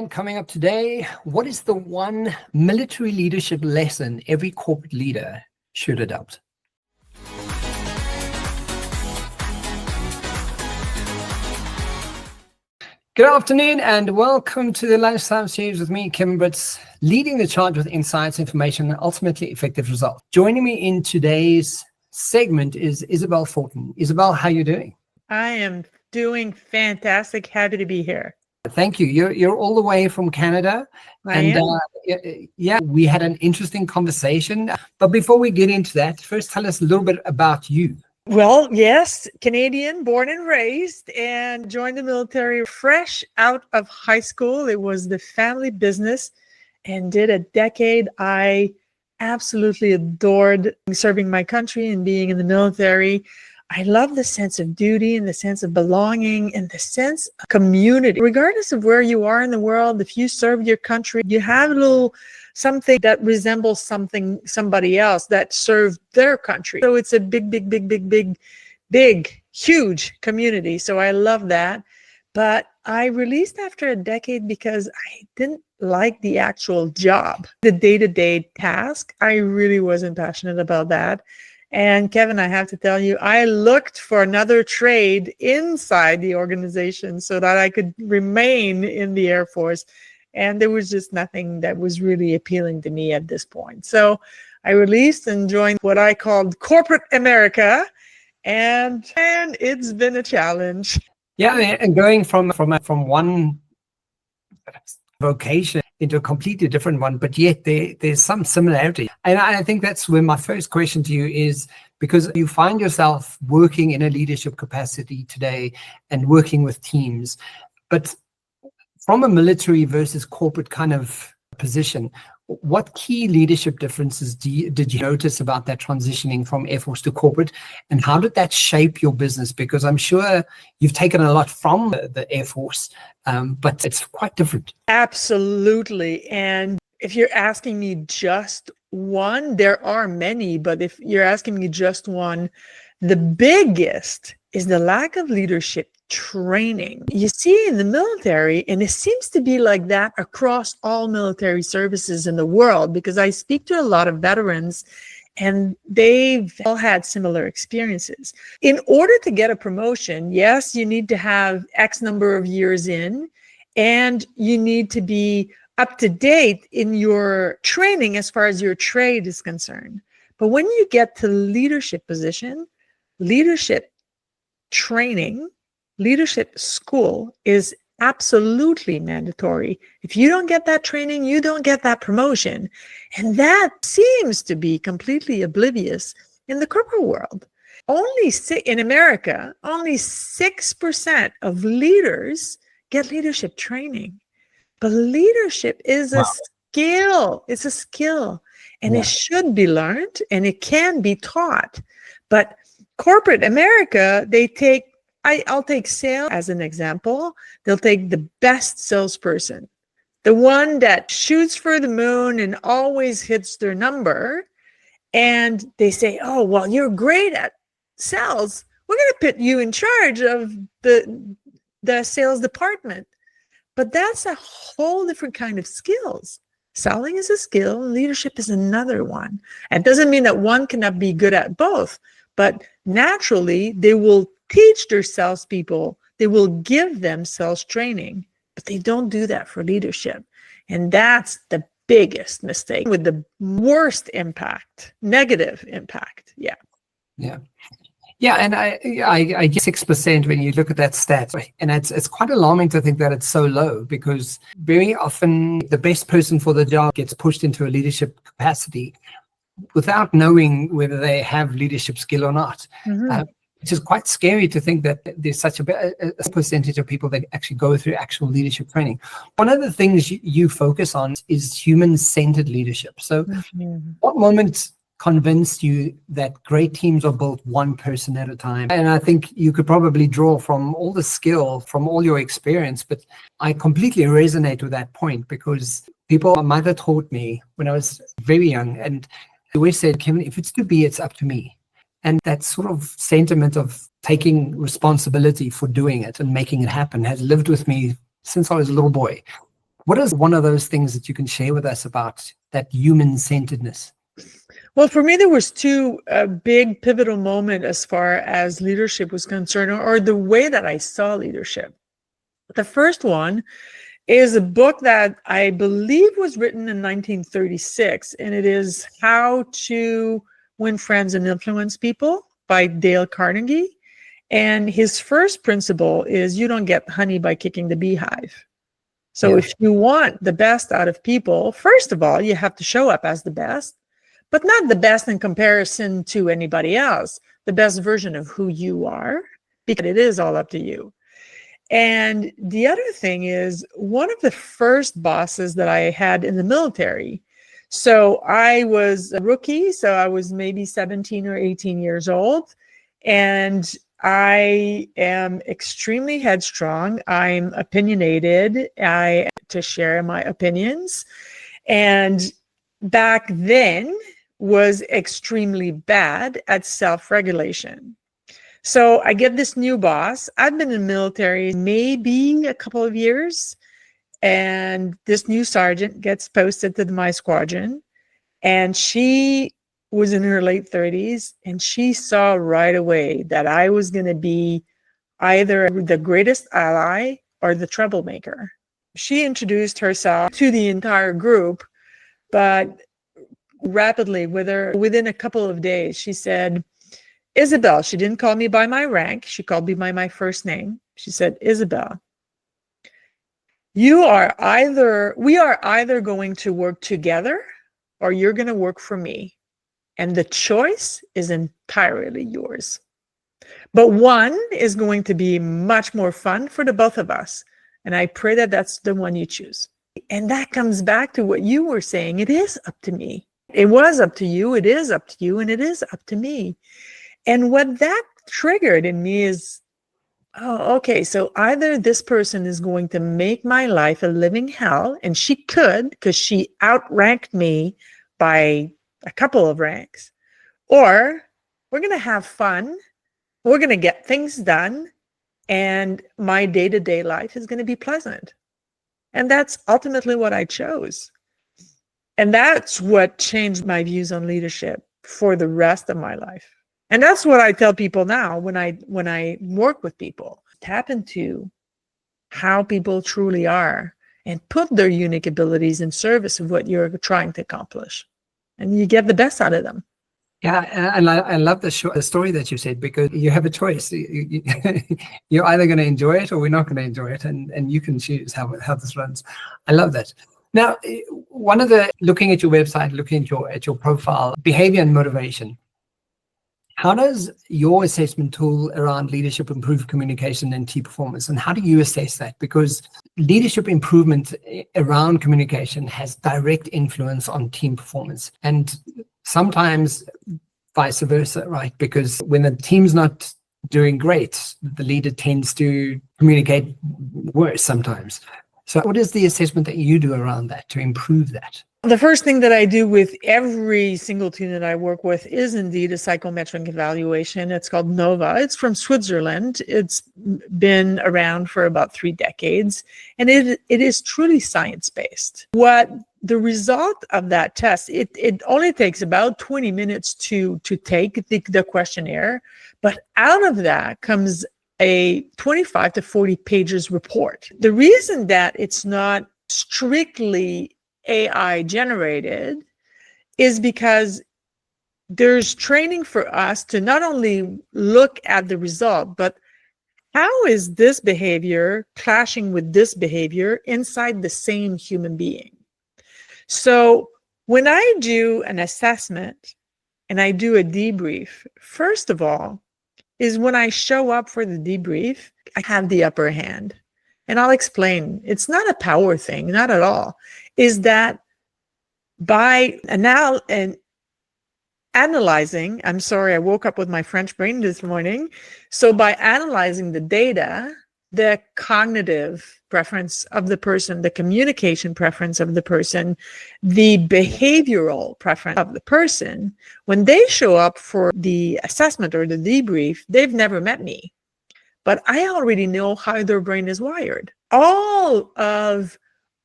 And coming up today, what is the one military leadership lesson every corporate leader should adopt? Good afternoon and welcome to the Lunchtime Series with me, Kim Britz, leading the charge with insights, information, and ultimately effective results. Joining me in today's segment is Isabelle Fortin. Isabelle, how are you doing? I am doing fantastic. Happy to be here. Thank you. You're all the way from Canada. I am. We had an interesting conversation. But before we get into that, first tell us a little bit about you. Well, yes, Canadian, born and raised, and joined the military fresh out of high school. It was the family business and did a decade. I absolutely adored serving my country and being in the military. I love the sense of duty and the sense of belonging and the sense of community. Regardless of where you are in the world, if you serve your country, you have a little something that resembles somebody else that served their country. So it's a big, huge community. So I love that. But I released after a decade because I didn't like the actual job, the day-to-day task. I really wasn't passionate about that. And Kevin, I have to tell you, I looked for another trade inside the organization so that I could remain in the Air Force. And there was just nothing that was really appealing to me at this point. So I released and joined what I called corporate America. And it's been a challenge. Yeah, and going from one vocation into a completely different one, but yet there's some similarity. And I think that's where my first question to you is, because you find yourself working in a leadership capacity today and working with teams, but from a military versus corporate kind of position, what key leadership differences did you notice about that transitioning from Air Force to corporate, and how did that shape your business? Because I'm sure you've taken a lot from the Air Force, but it's quite different. Absolutely. And if you're asking me just one, there are many, but if you're asking me just one, the biggest is the lack of leadership training. You see in the military, and it seems to be like that across all military services in the world, because I speak to a lot of veterans and they've all had similar experiences. In order to get a promotion, yes, you need to have X number of years in, and you need to be up to date in your training as far as your trade is concerned. But when you get to leadership position, leadership training, leadership school is absolutely mandatory. If you don't get that training, you don't get that promotion. And that seems to be completely oblivious in the corporate world. In America, only 6% of leaders get leadership training. But leadership is a skill. It's a skill. And it should be learned and it can be taught. But corporate America, I'll take sales as an example. They'll take the best salesperson, the one that shoots for the moon and always hits their number. And they say, oh, well, you're great at sales. We're going to put you in charge of the sales department. But that's a whole different kind of skills. Selling is a skill, leadership is another one. It doesn't mean that one cannot be good at both, but naturally they will teach their salespeople, they will give them sales training, but they don't do that for leadership. And that's the biggest mistake with the worst impact, negative impact. Yeah. And I guess 6% when you look at that stat, and it's quite alarming to think that it's so low, because very often the best person for the job gets pushed into a leadership capacity without knowing whether they have leadership skill or not. Mm-hmm. Which is quite scary to think that there's such a percentage of people that actually go through actual leadership training. One of the things you focus on is human-centered leadership. So what moment convinced you that great teams are built one person at a time? And I think you could probably draw from all the skill, from all your experience, but I completely resonate with that point, because my mother taught me when I was very young, and they always said, Kevin, if it's to be, it's up to me. And that sort of sentiment of taking responsibility for doing it and making it happen has lived with me since I was a little boy. What is one of those things that you can share with us about that human-centeredness? Well, for me, there was two big pivotal moment as far as leadership was concerned, or the way that I saw leadership. The first one is a book that I believe was written in 1936, and it is How to Win Friends and Influence People by Dale Carnegie. And his first principle is you don't get honey by kicking the beehive. So if you want the best out of people, first of all, you have to show up as the best, but not the best in comparison to anybody else, the best version of who you are, because it is all up to you. And the other thing is, one of the first bosses that I had in the military, so I was a rookie, so I was maybe 17 or 18 years old, and I am extremely headstrong. I'm opinionated. I to share my opinions, and back then was extremely bad at self-regulation. So I get this new boss. I've been in the military maybe a couple of years, and this new sergeant gets posted to my squadron, and she was in her late 30s, and she saw right away that I was going to be either the greatest ally or the troublemaker. She introduced herself to the entire group, but rapidly, within a couple of days, she said, Isabelle, she didn't call me by my rank. She called me by my first name. She said, Isabelle, we are either going to work together or you're going to work for me. And the choice is entirely yours. But one is going to be much more fun for the both of us. And I pray that that's the one you choose. And that comes back to what you were saying. It is up to me. It was up to you. It is up to you. And it is up to me. And what that triggered in me is, oh, okay, so either this person is going to make my life a living hell, and she could, because she outranked me by a couple of ranks, or we're going to have fun, we're going to get things done, and my day-to-day life is going to be pleasant. And that's ultimately what I chose. And that's what changed my views on leadership for the rest of my life. And that's what I tell people now when I work with people. Tap into how people truly are and put their unique abilities in service of what you're trying to accomplish. And you get the best out of them. Yeah, and I love the story that you said, because you have a choice. You're either going to enjoy it or we're not going to enjoy it, and you can choose how this runs. I love that. Now, looking at your website, looking at your profile, behavior and motivation. How does your assessment tool around leadership improve communication and team performance? And how do you assess that? Because leadership improvement around communication has direct influence on team performance, and sometimes vice versa, right? Because when the team's not doing great, the leader tends to communicate worse sometimes. So what is the assessment that you do around that to improve that? The first thing that I do with every single team that I work with is indeed a psychometric evaluation. It's called NOVA. It's from Switzerland. It's been around for about 3 decades, and it is truly science-based. What the result of that test, it only takes about 20 minutes to take the questionnaire, but out of that comes a 25 to 40 pages report. The reason that it's not strictly AI generated is because there's training for us to not only look at the result, but how is this behavior clashing with this behavior inside the same human being? So when I do an assessment and I do a debrief, first of all, is when I show up for the debrief, I have the upper hand. And I'll explain. It's not a power thing, not at all. Is that by analyzing, I'm sorry, I woke up with my French brain this morning. So by analyzing the data, the cognitive preference of the person, the communication preference of the person, the behavioral preference of the person, when they show up for the assessment or the debrief, they've never met me. But I already know how their brain is wired. All of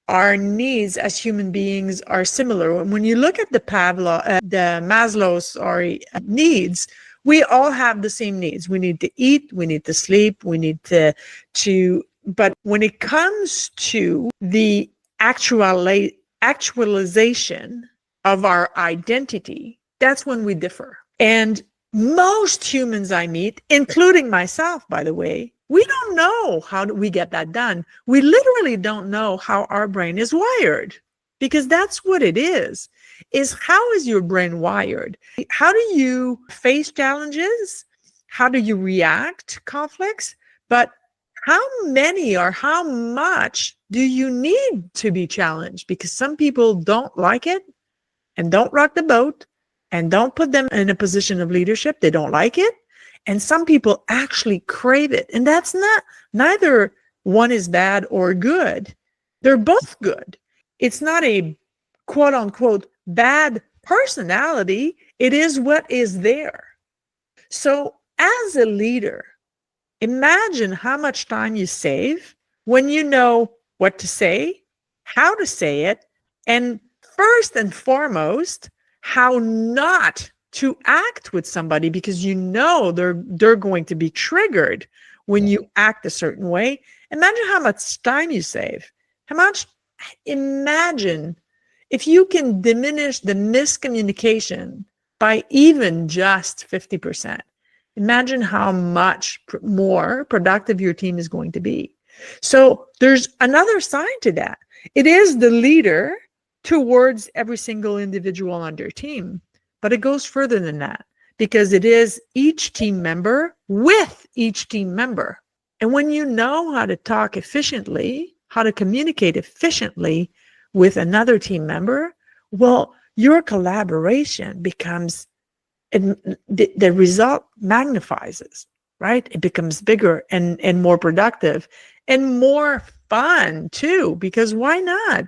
our needs as human beings are similar. When you look at the Maslow's needs, we all have the same needs. We need to eat, we need to sleep, we need to but when it comes to the actualization of our identity, that's when we differ. And most humans I meet, including myself, by the way, we don't know how we get that done. We literally don't know how our brain is wired, because that's what it is how is your brain wired? How do you face challenges? How do you react to conflicts? But how many or how much do you need to be challenged? Because some people don't like it and don't rock the boat and don't put them in a position of leadership. They don't like it. And some people actually crave it. And that's neither one is bad or good. They're both good. It's not a quote unquote bad personality. It is what is there. So as a leader, imagine how much time you save when you know what to say, how to say it, and first and foremost, how not to act with somebody, because you know they're going to be triggered when you act a certain way. Imagine how much time you save. Imagine if you can diminish the miscommunication by even just 50%. Imagine how much more productive your team is going to be. So there's another side to that. It is the leader towards every single individual on their team. But it goes further than that, because it is each team member with each team member. And when you know how to talk efficiently, how to communicate efficiently with another team member, well, your collaboration becomes, the result magnifies, right? It becomes bigger and more productive and more fun too, because why not?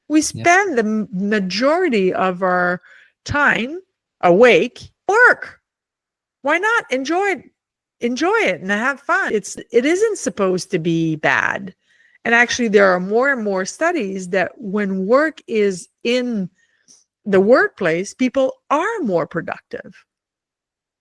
We spend the majority of our time awake, work. Why not enjoy it and have fun? It isn't supposed to be bad. And actually, there are more and more studies that when work is in the workplace, people are more productive.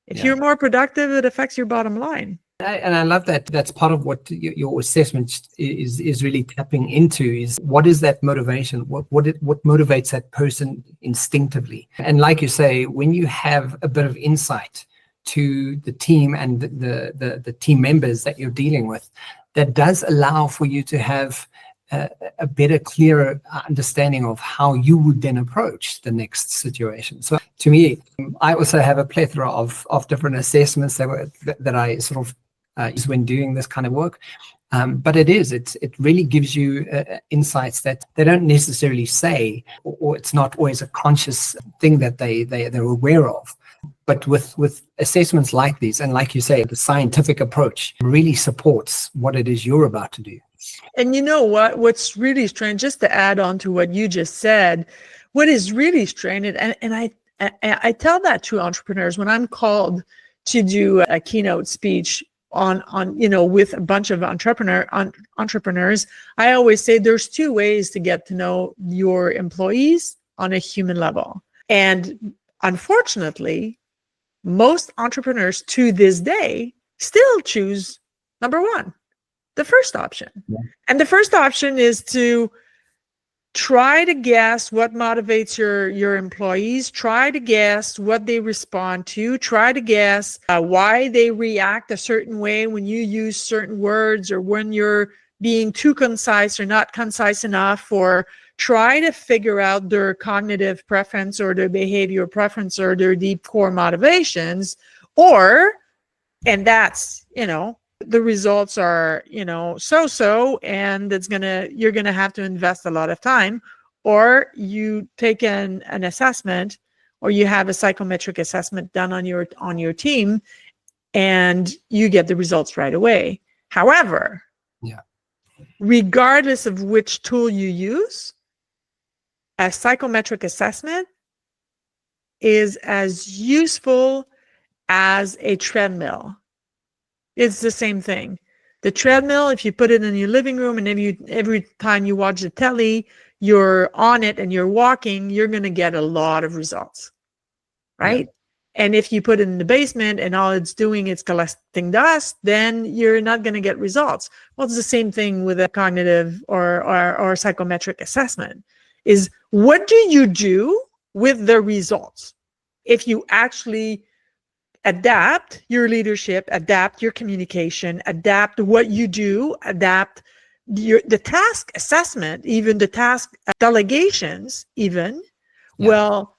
If you're more productive, it affects your bottom line. And I love that. That's part of what your assessment is really tapping into, is what is that motivation? What motivates that person instinctively? And like you say, when you have a bit of insight to the team and the team members that you're dealing with, that does allow for you to have a better, clearer understanding of how you would then approach the next situation. So to me, I also have a plethora of different assessments that I sort of use when doing this kind of work. But it really gives you insights that they don't necessarily say, or it's not always a conscious thing that they're aware of. But with assessments like these, and like you say, the scientific approach really supports what it is you're about to do. And you know what's really strange, just to add on to what you just said, what is really strange, and I tell that to entrepreneurs when I'm called to do a keynote speech on with a bunch of entrepreneurs, I always say there's two ways to get to know your employees on a human level. And unfortunately, most entrepreneurs to this day still choose number one, the first option. Yeah. And the first option is to try to guess what motivates your employees, try to guess what they respond to, try to guess why they react a certain way when you use certain words, or when you're being too concise or not concise enough, or try to figure out their cognitive preference or their behavior preference or their deep core motivations, and that's, the results are, so-so, and you're gonna have to invest a lot of time. Or you take an assessment, or you have a psychometric assessment done on your team, and you get the results right away. However, regardless of which tool you use, a psychometric assessment is as useful as a treadmill. It's the same thing. The treadmill, if you put it in your living room and every time you watch the telly, you're on it and you're walking, you're going to get a lot of results, right? And if you put it in the basement and all it's doing is collecting dust, then you're not going to get results. Well, it's the same thing with a cognitive or psychometric assessment. Is what do you do with the results? If you actually adapt your leadership, adapt your communication, adapt what you do, adapt the task assessment, even the task delegations, even, well,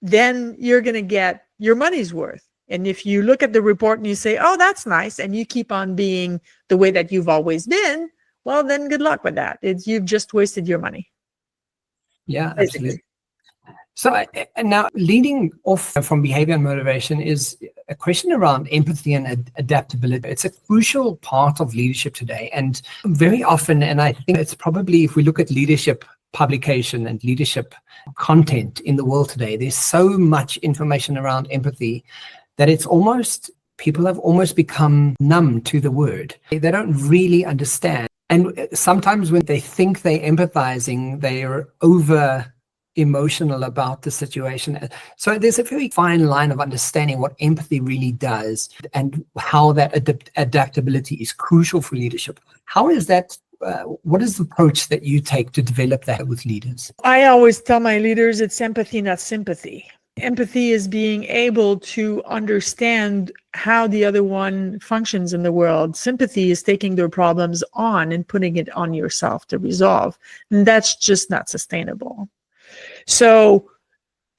then you're going to get your money's worth. And if you look at the report and you say, oh, that's nice, and you keep on being the way that you've always been, well, then good luck with that. You've just wasted your money. Yeah, absolutely. So now leading off from behavior and motivation is a question around empathy and adaptability. It's a crucial part of leadership today. And very often, and I think it's probably, if we look at leadership publication and leadership content in the world today, there's so much information around empathy that it's almost, people have almost become numb to the word. They don't really understand. And sometimes when they think they're empathizing, they are over emotional about the situation. So there's a very fine line of understanding what empathy really does and how that adaptability is crucial for leadership. How is that? What is the approach that you take to develop that with leaders? I always tell my leaders it's empathy, not sympathy. Empathy is being able to understand how the other one functions in the world. Sympathy is taking their problems on and putting it on yourself to resolve. And that's just not sustainable. So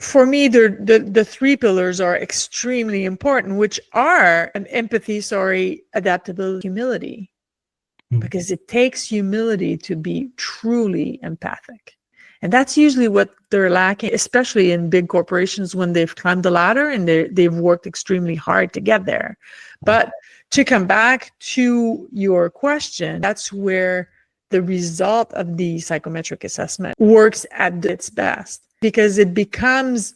for me, the three pillars are extremely important, which are empathy, adaptability, humility. Because it takes humility to be truly empathic. And that's usually what they're lacking, especially in big corporations when they've climbed the ladder and they've worked extremely hard to get there. But to come back to your question, that's where the result of the psychometric assessment works at its best, because it becomes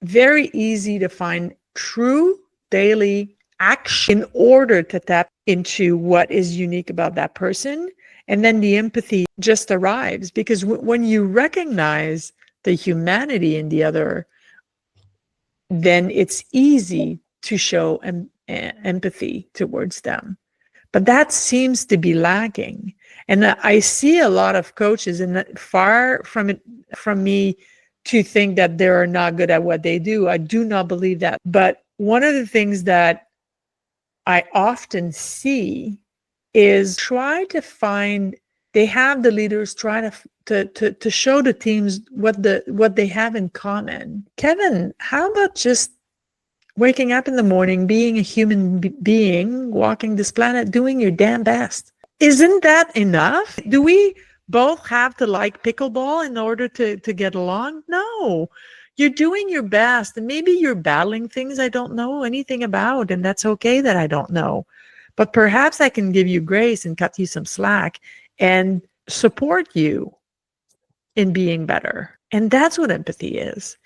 very easy to find true daily action in order to tap into what is unique about that person. And then the empathy just arrives, because when you recognize the humanity in the other, then it's easy to show empathy towards them. But that seems to be lacking. And I see a lot of coaches, and far from it from me to think that they're not good at what they do. I do not believe that. But one of the things that I often see is they have the leaders try to show the teams what they have in common. Kevin, how about just waking up in the morning, being a human being, walking this planet, doing your damn best? Isn't that enough? Do we both have to like pickleball in order to get along? No. You're doing your best, and maybe you're battling things I don't know anything about, and that's okay that I don't know. But perhaps I can give you grace and cut you some slack and support you in being better. And that's what empathy is.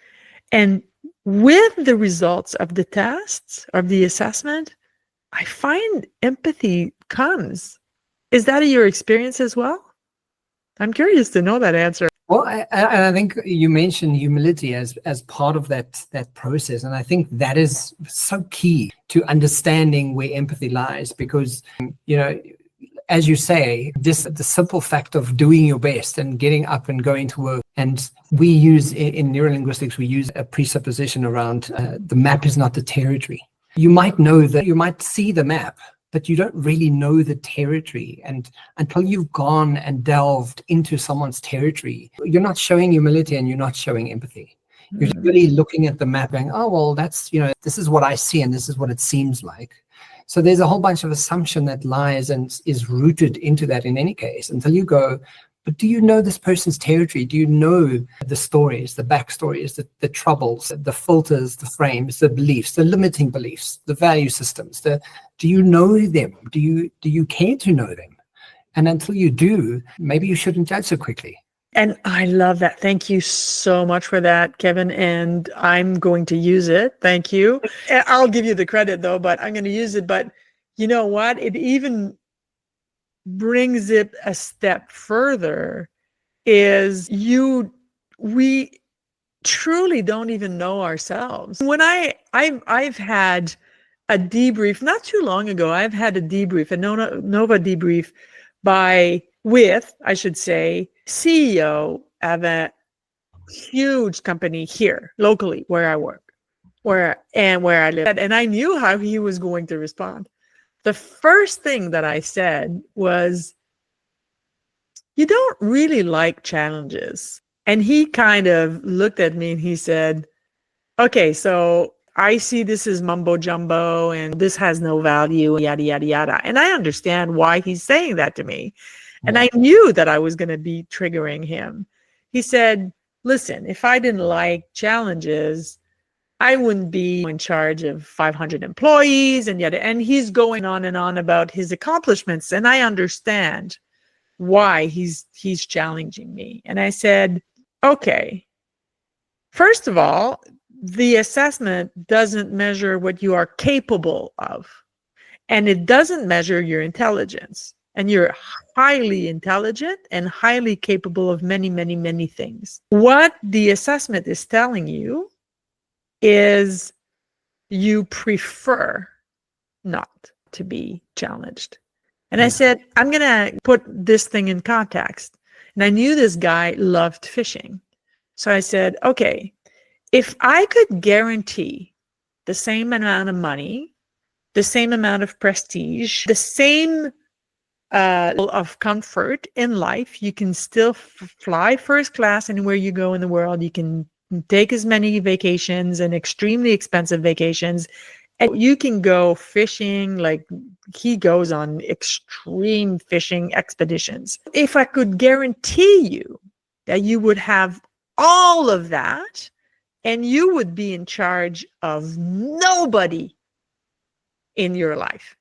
And with the results of the tests, of the assessment, I find empathy comes. Is that your experience as well? I'm curious to know that answer. Well, I think you mentioned humility as part of that process. And I think that is so key to understanding where empathy lies, because, as you say, just the simple fact of doing your best and getting up and going to work. And we use, in neurolinguistics, we use a presupposition around the map is not the territory. You might know that, you might see the map, but you don't really know the territory. And until you've gone and delved into someone's territory, you're not showing humility and you're not showing empathy. You're really looking at the map going, oh, well, that's, this is what I see and this is what it seems like. So there's a whole bunch of assumption that lies and is rooted into that in any case, until you go, but do you know this person's territory? Do you know the stories, the backstories, the troubles, the filters, the frames, the beliefs, the limiting beliefs, the value systems? Do you know them? Do you care to know them? And until you do, maybe you shouldn't judge so quickly. And I love that. Thank you so much for that, Kevin. And I'm going to use it. Thank you. I'll give you the credit though, but I'm going to use it. But you know what? It even brings it a step further is we truly don't even know ourselves. When I've had a debrief not too long ago, I've had a debrief, a Nova debrief with, I should say, CEO of a huge company here locally where I work, where I live. And I knew how he was going to respond. The first thing that I said was, you don't really like challenges. And he kind of looked at me and he said, okay, so I see this as mumbo jumbo and this has no value, yada, yada, yada. And I understand why he's saying that to me. And I knew that I was going to be triggering him. He said, listen, if I didn't like challenges, I wouldn't be in charge of 500 employees and yada. And he's going on and on about his accomplishments. And I understand why he's challenging me. And I said, okay, first of all, the assessment doesn't measure what you are capable of, and it doesn't measure your intelligence. And you're highly intelligent and highly capable of many, many, many things. What the assessment is telling you is you prefer not to be challenged. And I said, I'm going to put this thing in context. And I knew this guy loved fishing. So I said, okay, if I could guarantee the same amount of money, the same amount of prestige, the same of comfort in life, you can still fly first class anywhere you go in the world. You can take as many vacations and extremely expensive vacations. And you can go fishing, like he goes on extreme fishing expeditions. If I could guarantee you that you would have all of that and you would be in charge of nobody in your life,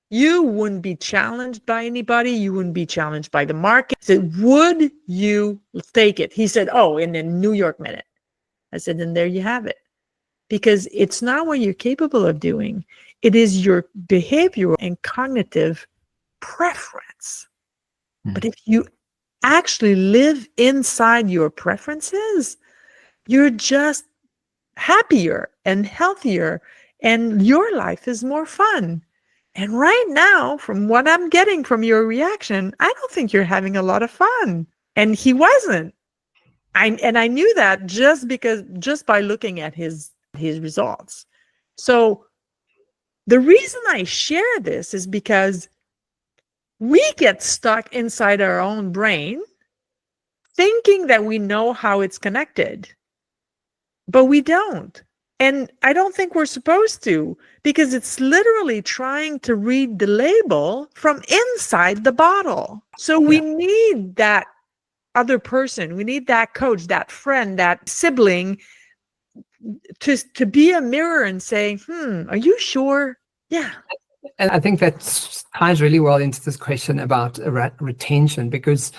you wouldn't be challenged by anybody. You wouldn't be challenged by the market. I said, would you take it? He said, oh, in the New York Minute. I said, then there you have it. Because it's not what you're capable of doing. It is your behavioral and cognitive preference. But if you actually live inside your preferences, you're just happier and healthier, and your life is more fun. And right now, from what I'm getting from your reaction, I don't think you're having a lot of fun. And he wasn't. I knew that just by looking at his results. So the reason I share this is because we get stuck inside our own brain thinking that we know how it's connected, but we don't. And I don't think we're supposed to, because it's literally trying to read the label from inside the bottle. So we need that other person. We need that coach, that friend, that sibling to be a mirror and say, are you sure? Yeah. And I think that ties really well into this question about retention, because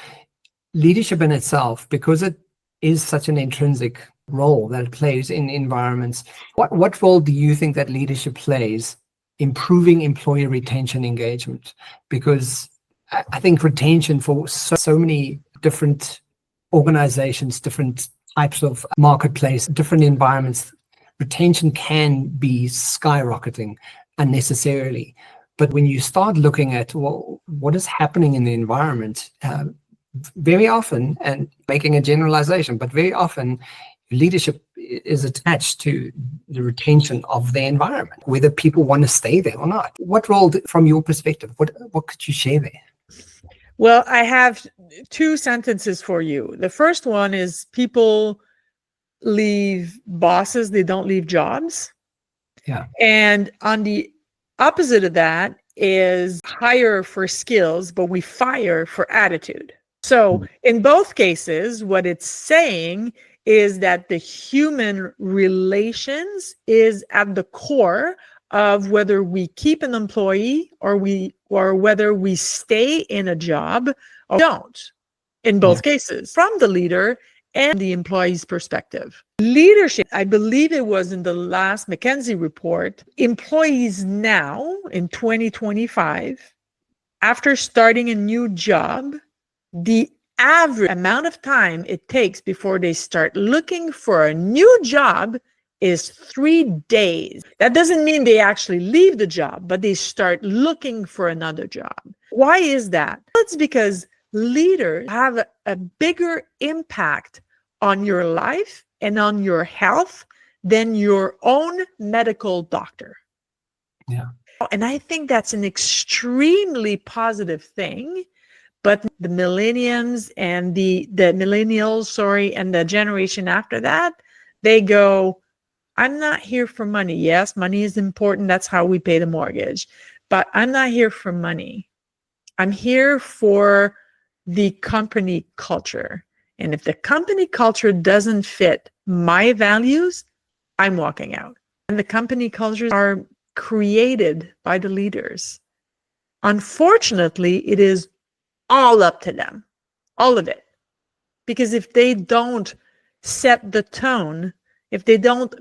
leadership in itself, because it is such an intrinsic role that it plays in environments, what role do you think that leadership plays improving employee retention engagement? Because I think retention for so many different organizations, different types of marketplace, different environments, retention can be skyrocketing unnecessarily. But when you start looking at what is happening in the environment, very often, and making a generalization, but very often leadership is attached to the retention of the environment, whether people want to stay there or not. What role, from your perspective, what could you share there? Well, I have two sentences for you. The first one is people leave bosses, they don't leave jobs. Yeah. And on the opposite of that is hire for skills, but we fire for attitude. So in both cases, what it's saying is that the human relations is at the core of whether we keep an employee or whether we stay in a job or don't, in both cases, from the leader and the employee's perspective. Leadership, I believe it was in the last McKinsey report, employees now in 2025, after starting a new job, the average amount of time it takes before they start looking for a new job is 3 days. That doesn't mean they actually leave the job, but they start looking for another job. Why is that? It's because leaders have a bigger impact on your life and on your health than your own medical doctor. Yeah. And I think that's an extremely positive thing. But the millennials and the millennials, and the generation after that, they go, I'm not here for money. Yes, money is important. That's how we pay the mortgage. But I'm not here for money. I'm here for the company culture. And if the company culture doesn't fit my values, I'm walking out. And the company cultures are created by the leaders. Unfortunately, it is all up to them, all of it. Because if they don't set the tone, if they don't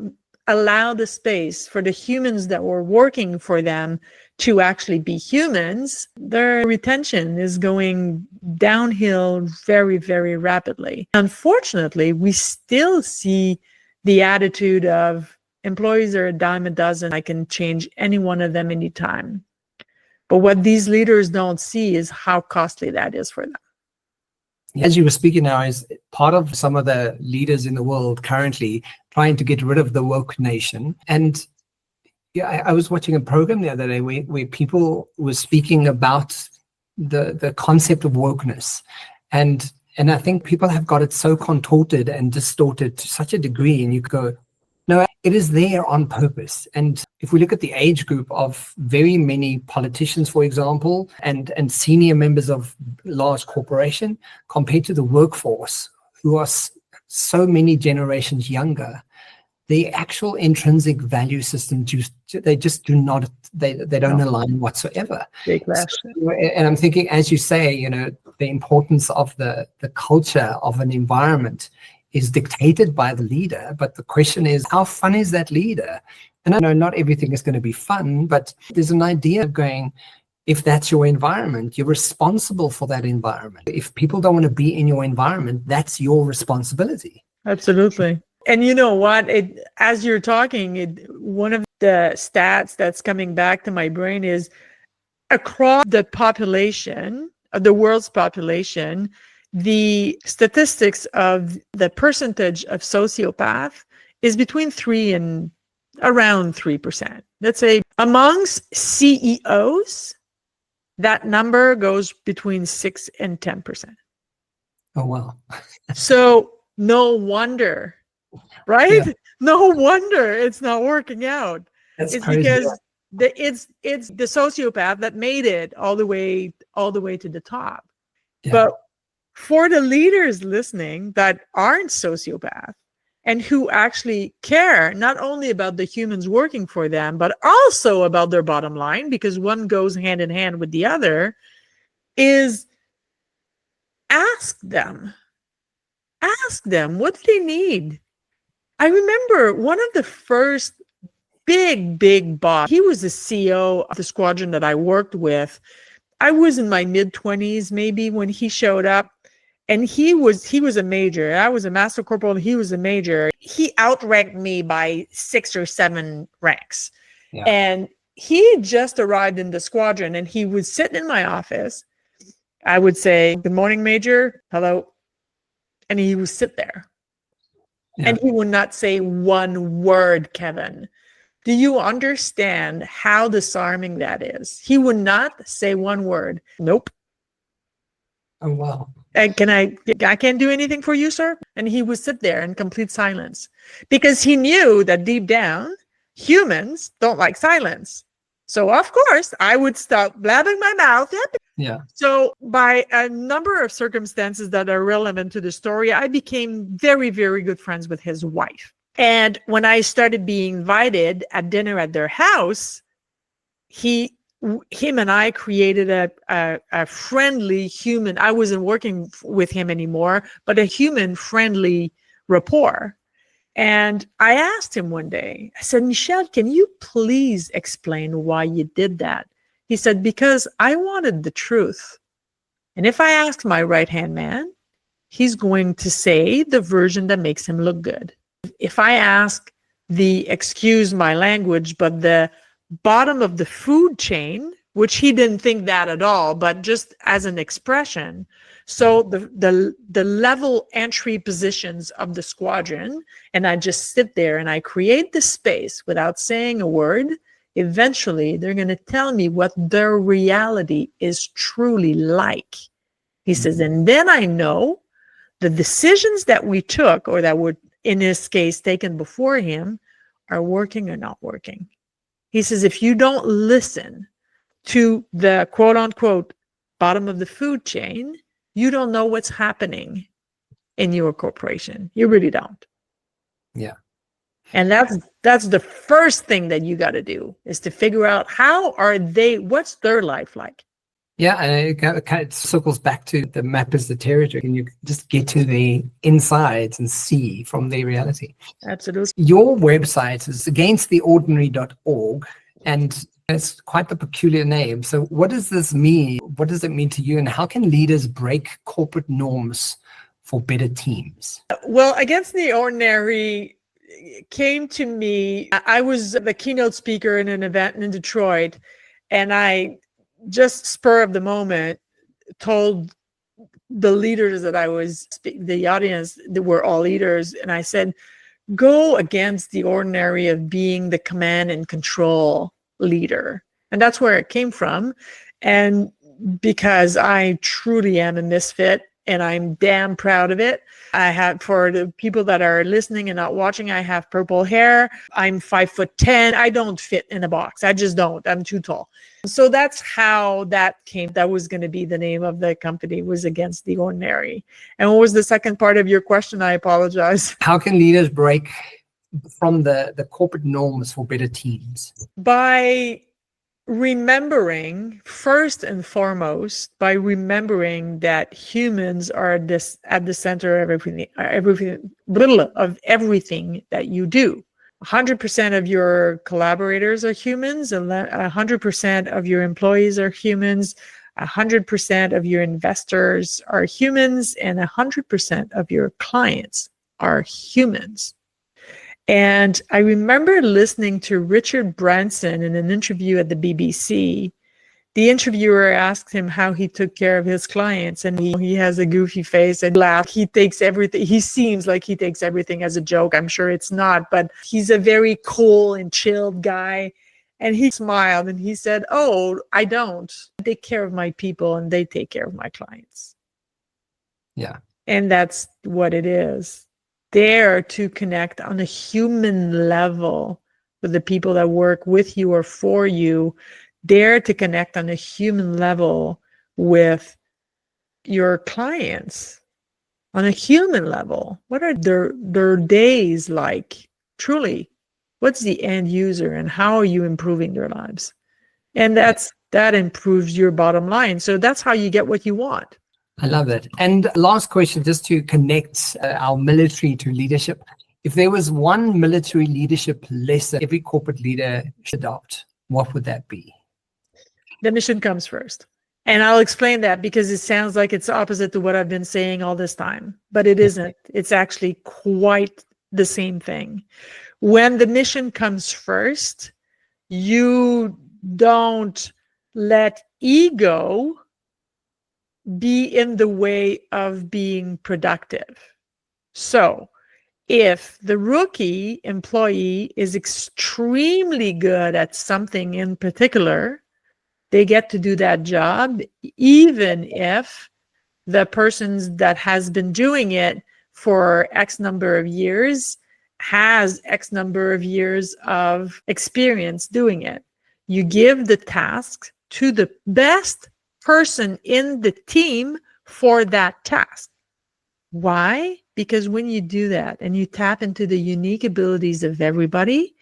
allow the space for the humans that were working for them to actually be humans, their retention is going downhill very, very rapidly. Unfortunately, we still see the attitude of employees are a dime a dozen. I can change any one of them anytime. But what these leaders don't see is how costly that is for them. As you were speaking now, is part of some of the leaders in the world currently trying to get rid of the woke nation. And yeah, I was watching a program the other day where people were speaking about the concept of wokeness. And I think people have got it so contorted and distorted to such a degree, and you go, no, it is there on purpose. And if we look at the age group of very many politicians, for example, and senior members of large corporation compared to the workforce, who are so many generations younger, the actual intrinsic value system, they just do not, they don't align whatsoever. So, and I'm thinking, as you say, the importance of the culture of an environment is dictated by the leader. But the question is, how fun is that leader? And I know not everything is going to be fun, but there's an idea of going, if that's your environment, you're responsible for that environment. If people don't want to be in your environment, that's your responsibility. Absolutely. And you know what? As you're talking, one of the stats that's coming back to my brain is across the population, the world's population, the statistics of the percentage of sociopath is between 3 and around 3%. Let's say amongst CEOs, that number goes between 6 and 10%. Oh, wow. So no wonder, right? Yeah. No wonder it's not working out. It's crazy. Because it's the sociopath that made it all the way to the top. Yeah. But for the leaders listening that aren't sociopaths and who actually care not only about the humans working for them, but also about their bottom line, because one goes hand in hand with the other, is ask them what do they need. I remember one of the first big boss, he was the CEO of the squadron that I worked with. I was in my mid-20s maybe when he showed up. And he was a major. I was a master corporal and he was a major. He outranked me by 6 or 7 ranks. Yeah. And he just arrived in the squadron and he would sit in my office. I would say, "Good morning, Major. Hello." And he would sit there. Yeah. And he would not say one word, Kevin. Do you understand how disarming that is? He would not say one word. Nope. Oh, wow. And I can't do anything for you, sir? And he would sit there in complete silence because he knew that deep down, humans don't like silence. So, of course, I would stop blabbing my mouth. Yeah. So by a number of circumstances that are relevant to the story, I became very, very good friends with his wife. And when I started being invited at dinner at their house, him and I created a friendly human. I wasn't working with him anymore, but a human friendly rapport. And I asked him one day, I said, "Michel, can you please explain why you did that?" He said, "Because I wanted the truth. And if I asked my right-hand man, he's going to say the version that makes him look good. If I ask excuse my language, but the bottom of the food chain, which he didn't think that at all, but just as an expression. So the level entry positions of the squadron, and I just sit there and I create the space without saying a word, eventually they're going to tell me what their reality is truly like. He says, and then I know the decisions that we took, or that were in this case taken before him, are working or not working. He says, if you don't listen to the quote unquote bottom of the food chain, you don't know what's happening in your corporation. You really don't. Yeah. And that's the first thing that you got to do, is to figure out what's their life like. Yeah, and it kind of circles back to the map is the territory, and you just get to the insides and see from their reality. Absolutely. Your website is againsttheordinary.org, and it's quite the peculiar name. So what does this mean? What does it mean to you, and how can leaders break corporate norms for better teams? Well, Against the Ordinary came to me. I was the keynote speaker in an event in Detroit, and I just spur of the moment told the leaders that I was the audience, that were all leaders, and I said, go against the ordinary of being the command and control leader. And that's where it came from. And because I truly am a misfit, and I'm damn proud of it. I have, for the people that are listening and not watching, I have purple hair. I'm 5'10". I don't fit in a box. I just don't. I'm too tall. So that's how that came. That was going to be the name of the company, was Against the Ordinary. And what was the second part of your question? I apologize. How can leaders break from the corporate norms for better teams? By remembering, first and foremost, by remembering that humans are at the center of everything that you do. 100% of your collaborators are humans, 100% of your employees are humans, 100% of your investors are humans, and 100% of your clients are humans. And I remember listening to Richard Branson in an interview at the BBC. The interviewer asked him how he took care of his clients, and he has a goofy face and laughs. He takes everything, he seems like he takes everything as a joke. I'm sure it's not, but he's a very cool and chilled guy. And he smiled and he said, oh, I don't. I take care of my people and they take care of my clients. Yeah. And that's what it is. There to connect on a human level with the people that work with you or for you. Dare to connect on a human level with your clients on a human level. What are their days like? Truly, what's the end user and how are you improving their lives? And that improves your bottom line. So that's how you get what you want. I love that. And last question, just to connect our military to leadership. If there was one military leadership lesson every corporate leader should adopt, what would that be? The mission comes first. And I'll explain that because it sounds like it's opposite to what I've been saying all this time, but it isn't. It's actually quite the same thing. When the mission comes first, you don't let ego be in the way of being productive. So if the rookie employee is extremely good at something in particular, they get to do that job, even if the person that has been doing it for X number of years has X number of years of experience doing it. You give the task to the best person in the team for that task. Why? Because when you do that and you tap into the unique abilities of everybody,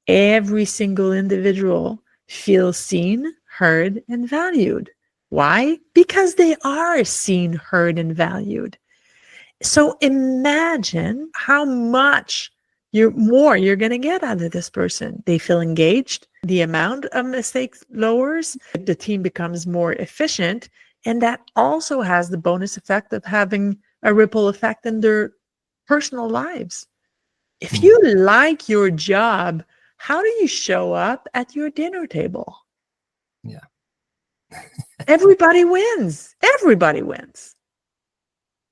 every single individual feels seen, heard, and valued. Why? Because they are seen, heard, and valued. So imagine how much more you're going to get out of this person. They feel engaged. The amount of mistakes lowers. The team becomes more efficient. And that also has the bonus effect of having a ripple effect in their personal lives. If you like your job, how do you show up at your dinner table? Yeah. Everybody wins. Everybody wins.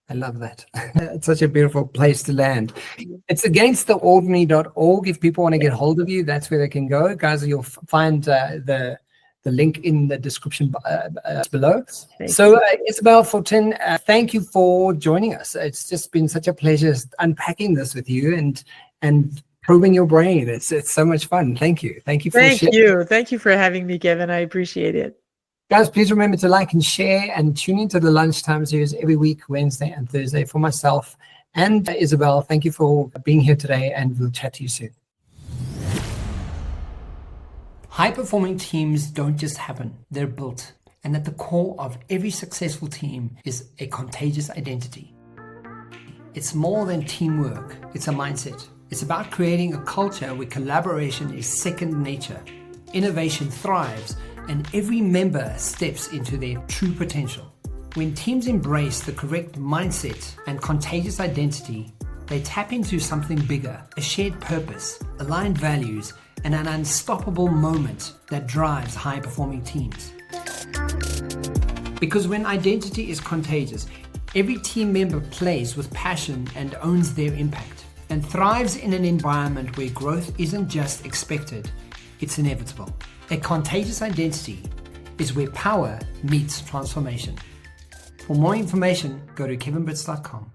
I love that. It's such a beautiful place to land. It's againsttheordinary.org. If people want to get hold of you, that's where they can go. Guys, you'll find the link in the description below. So Isabelle Fortin, thank you for joining us. It's just been such a pleasure unpacking this with you and probing your brain. It's so much fun. Thank you. Thank you for sharing. Thank you for having me, Kevin. I appreciate it. Guys, please remember to like and share and tune into the Lunchtime Series every week, Wednesday and Thursday. For myself and Isabelle, thank you for being here today, and we'll chat to you soon. High-performing teams don't just happen, they're built. And at the core of every successful team is a contagious identity. It's more than teamwork, it's a mindset. It's about creating a culture where collaboration is second nature, innovation thrives, and every member steps into their true potential. When teams embrace the correct mindset and contagious identity, they tap into something bigger, a shared purpose, aligned values, and an unstoppable moment that drives high-performing teams. Because when identity is contagious, every team member plays with passion and owns their impact, and thrives in an environment where growth isn't just expected, it's inevitable. A contagious identity is where power meets transformation. For more information, go to kevinbritz.com.